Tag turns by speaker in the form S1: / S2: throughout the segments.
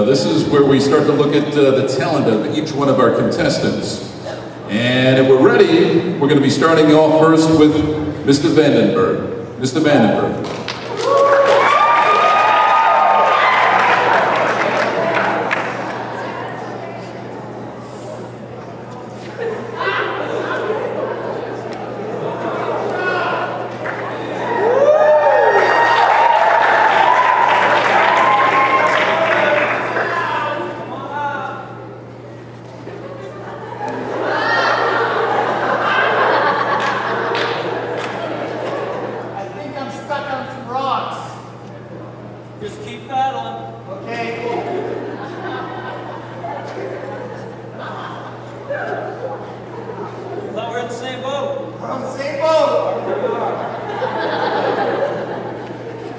S1: this is where we start to look at the talent of each one of our contestants. And if we're ready, we're going to be starting off first with Mr. Vandenberg. Mr. Vandenberg.
S2: Just keep paddling.
S3: Okay, cool.
S2: Thought we're in the same boat.
S3: We're on the same boat.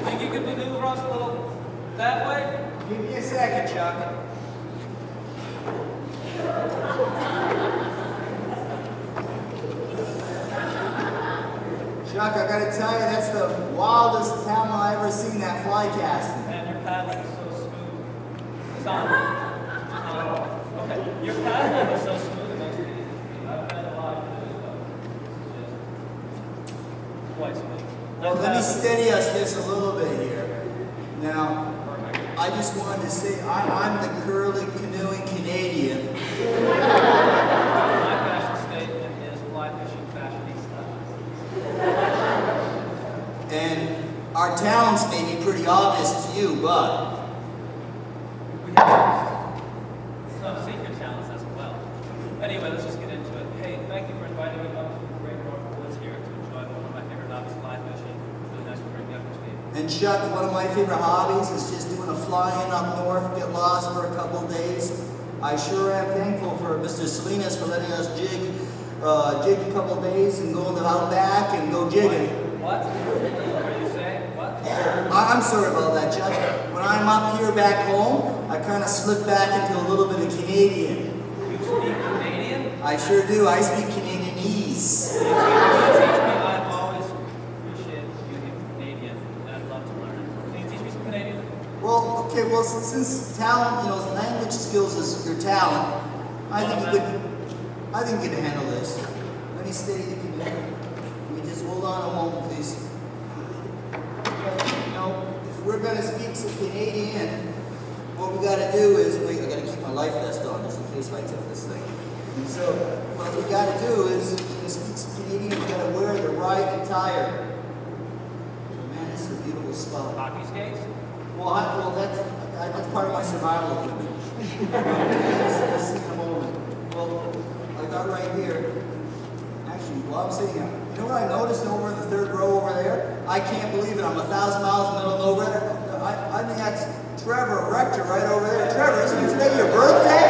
S2: Think you could maneuver us a little that way?
S3: Give me a second, Chuck. Chuck, I gotta tell you, that's the wildest talent I've ever seen, that fly casting.
S2: Man, your paddling is so smooth. It's on. Okay, your paddling is so smooth. It makes it easy. I've had a lot of good stuff. It's just quite smooth.
S3: Well, let me steady us just a little bit here. Now, I just wanted to say, I'm the curly canoeing Canadian.
S2: My fashion statement is fly fishing fashionista.
S3: And our talents may be pretty obvious to you, but
S2: We have some secret talents as well. Anyway, let's just get into it. Hey, thank you for inviting me up to the Great North Woods here to enjoy one of my favorite hobbies, fly fishing. It's really nice to bring you up to speed.
S3: and Chuck, one of my favorite hobbies is just doing a fly-in up north, get lost for a couple days. I sure am thankful for Mr. Salinas for letting us jig a couple days and go in the outback and go jigging.
S2: What? What are you saying? What?
S3: I'm sorry about that, Chuck. When I'm up here back home, I kind of slip back into a little bit of Canadian.
S2: You speak Canadian?
S3: I sure do. I speak Canadianese.
S2: Can you teach me? I've always appreciated speaking Canadian, and I'd love to learn it. Can you teach me some Canadian?
S3: Well, okay, well, since talent, language skills is your talent, I think you can handle this. Let me steady the canoe. Let me just hold on a moment, please. If we're going to speak some Canadian, what we got to do is, wait, I got to keep my life vest on just in case I tip this thing. And so, what we got to do is, to speak some Canadian, we got to wear the right attire. Man, this is a beautiful spot.
S2: Hockey skates?
S3: Well, that's part of my survival equipment. Let's see in a moment. Well, I got right here. Actually, while I'm sitting here, you know what I noticed over in the third row over there? I can't believe it. I'm 1,000 miles in the middle of nowhere. I think that's Trevor Rector right over there. Trevor, isn't it today your birthday?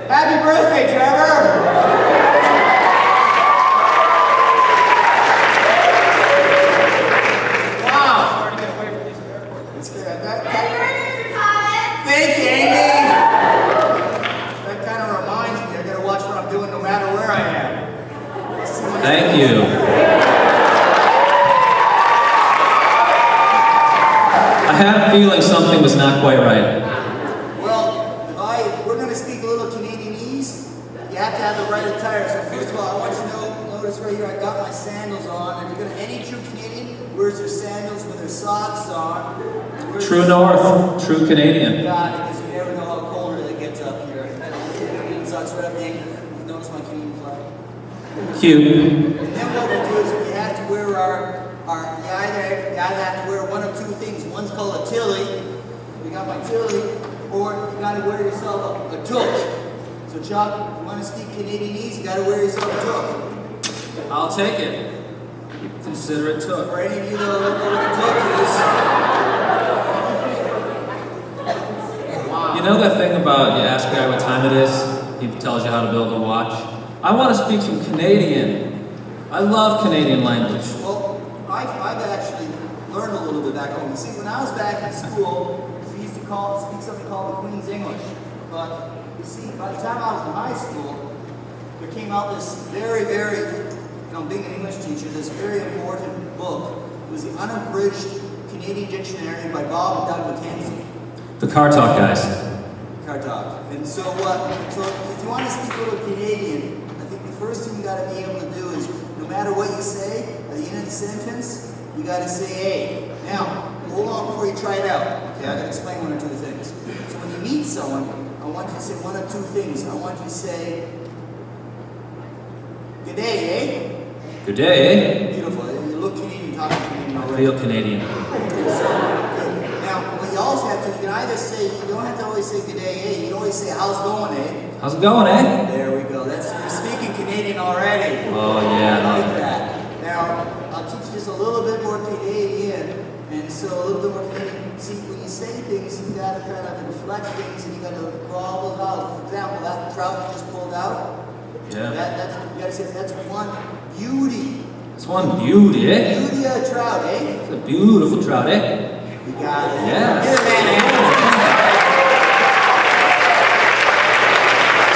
S3: Happy birthday, Trevor! Thank you, Amy. That kind of reminds me, I gotta watch what I'm doing no matter where I am.
S4: Thank you. I had a feeling something was not quite right.
S3: Well, if we're gonna speak a little Canadianese, you have to have the right attire. So first of all, I want you to notice right here, I got my sandals on. And any true Canadian wears their sandals with their socks on.
S4: True North, true Canadian.
S3: God, because you never know how cold it gets up here. Canadian socks for everything. Notice my Canadian flag.
S4: Cute.
S3: And then what we do is we have to wear you either have to wear one of two things. One's called a tilly. We got my tilly, or you got to wear yourself a toque. So Chuck, if you want to speak Canadianese, you got to wear yourself a toque.
S4: I'll take it. Consider it took.
S3: For any of you that don't know what a toque is.
S4: You know that thing about you ask a guy what time it is, he tells you how to build a watch? I want to speak some Canadian. I love Canadian language.
S3: Well, I've actually learned a little bit back home. You see, when I was back in school, we used to speak something called the Queen's English. But you see, by the time I was in high school, there came out this very, being an English teacher, this very important book. It was the Unabridged Canadian Dictionary by Bob and Doug Mackenzie.
S4: The Car Talk guys.
S3: Car talk. And so so if you want to speak a little Canadian, I think the first thing you got to be able to do is, no matter what you say, at the end of the sentence, you got to say hey. Now, hold on before you try it out. Okay, I got to explain one or two things. So when you meet someone, I want you to say one or two things. I want you to say, good day, eh?
S4: Good day.
S3: Beautiful. You look Canadian, talking Canadian
S4: I
S3: already.
S4: feel Canadian.
S3: So, good. Now, what you also have to, you can either say, you don't have to always say good day, eh? You can always say, how's it going, eh?
S4: How's it going, eh?
S3: There we go. You're speaking Canadian already.
S4: Oh,
S3: I
S4: yeah.
S3: like that. Now, I'll teach you just a little bit more Canadian, and so a little bit more Canadian. See, when you say things, you gotta kind of inflect things, and you gotta draw all those out. For example, that trout you just pulled out,
S4: Yeah.
S3: you gotta say, that's one beauty.
S4: It's one beauty, eh?
S3: Beauty of a trout, eh?
S4: It's a beautiful trout, eh?
S3: You got it.
S4: Yeah.
S3: Get it, man.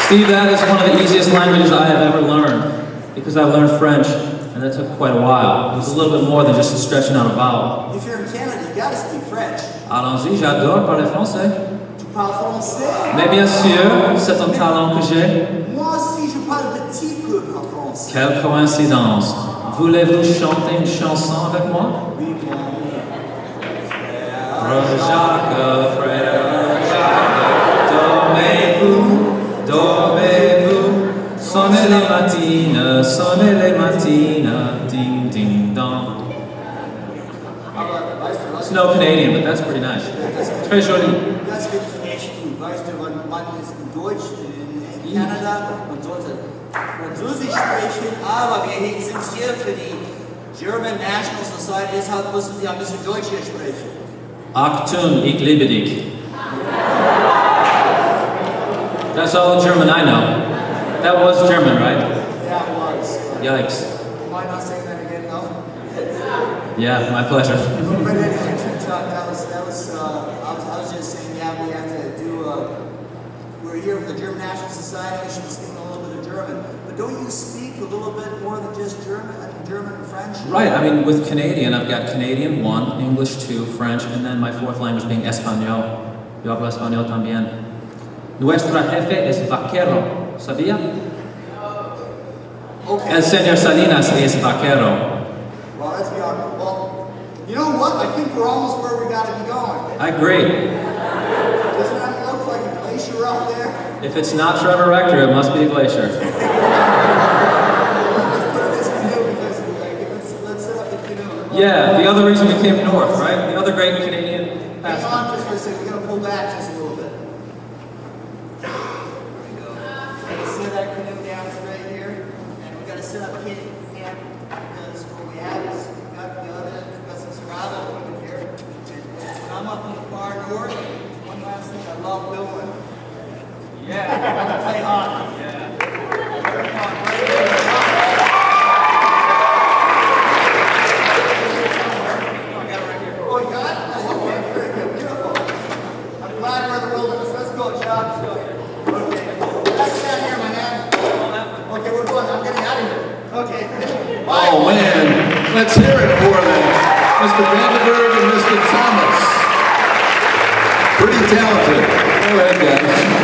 S4: Steve, that is one of the easiest languages I have ever learned, because I learned French, and that took quite a while. It was a little bit more than just stretching out a vowel.
S3: If you're in Canada, you gotta speak French.
S4: Allons-y, j'adore parler français.
S3: Tu parles français?
S4: Mais bien sûr, c'est un talent que j'ai.
S3: Moi aussi, je parle un petit peu en français.
S4: Quelle coïncidence. Voulez-vous chanter une chanson avec moi?
S3: Oui, mon
S4: Frère Jacques, frère Jacques, dormez-vous, sonnez les matines, ding ding dong. It's no Canadian, but that's pretty nice. Très joli.
S3: Das wird echt. Weißt du, man ist in Deutsch in Kanada und sollte Französisch sprechen, aber wir sind hier für die German National Society, deshalb müssen wir ein bisschen Deutsch hier sprechen.
S4: Achtung, ich liebe dich. That's all the German I know. That was German, right?
S3: Yeah, it was.
S4: Yikes.
S3: Why not say that again, though?
S4: Yeah, my pleasure.
S3: But anyway, Chuck, I was just saying, yeah, we have to do, we're here with the German National Society, we should be speaking a little bit of German. But don't you speak a little bit more than just German, German and French?
S4: Right, I mean, with Canadian, I've got Canadian 1, English 2, French, and then my fourth language being Español. Yo hablo español también. Nuestro jefe es vaquero, ¿sabía?
S3: Okay.
S4: El señor Salinas es vaquero.
S3: Well, let's be honest. Well, you know what? I think we're almost where we gotta be going.
S4: I agree.
S3: Doesn't that look like a glacier up there?
S4: If it's not Trevor Rector, it must be a glacier.
S3: Let's put this canoe because let's set up the canoe.
S4: Yeah, the other reason we came north, right? The other great Canadian
S3: Hang
S4: pastime.
S3: on just for a second. We're gonna pull back just a little bit. There we go. Let's set that canoe down straight here, and we gotta set up camp because what we have is we've got some survival equipment here. And when I'm up in the far north, one last thing I love doing. Yeah, I can play hockey. Yeah. Oh, you got it? Oh, okay, very good, beautiful. I'm glad we're in the wilderness. Let's go, Chuck. Okay, let's stand here, my man. Okay, we're going. I'm getting out of here. Okay. Bye.
S1: Oh man, let's hear it for them. Mr. Vandenberg and Mr. Thomas. Pretty talented. Go ahead, guys.